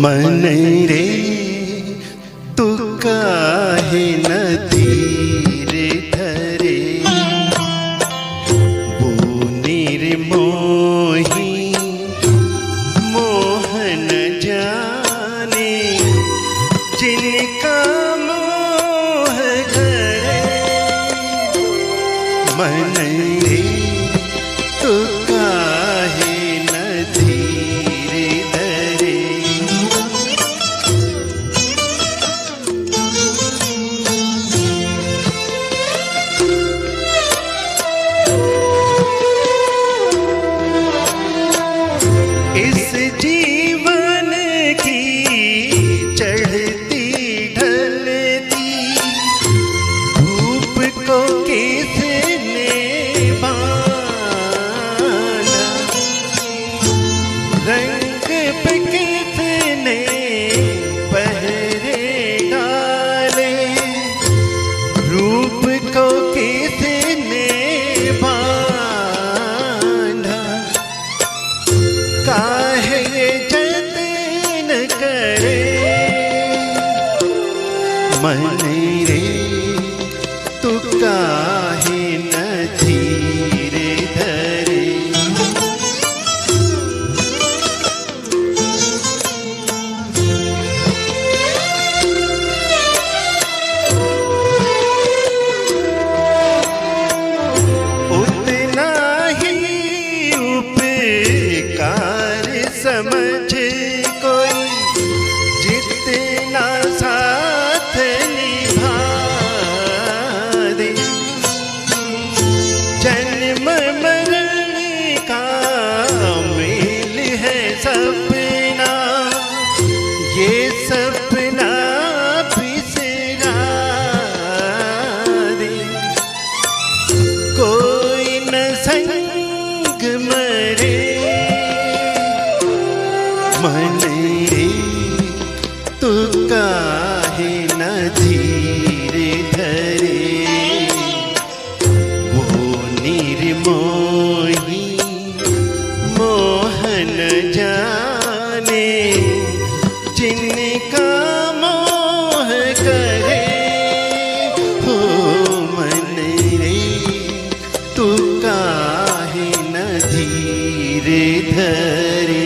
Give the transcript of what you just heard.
मन रे तू काहे न धीर धरे, वो निर्मोही मोहन जाने, जिनका मोह करे। मन रे तू काहे न धीर धरे, इस जीवन की चढ़ती ढलती धूप को किसने बांधा, रंग पे किसने पहरे डाले, रूप को किसने बांधा, काहे जतन करे। मन रे तू काहे न धीर धरे, उतना ही उपकार समझ कोई, जितना साथ निभा दे। जन्म मरण का मेल है सपना, ये सपना बिसरा दे। कोई न संग मरे, मन रे तू काहे न धीर धरे, वो निर्मोही मोहन जाने, जिनका मोह करे। हो मन रे तू काहे न धीर धरे।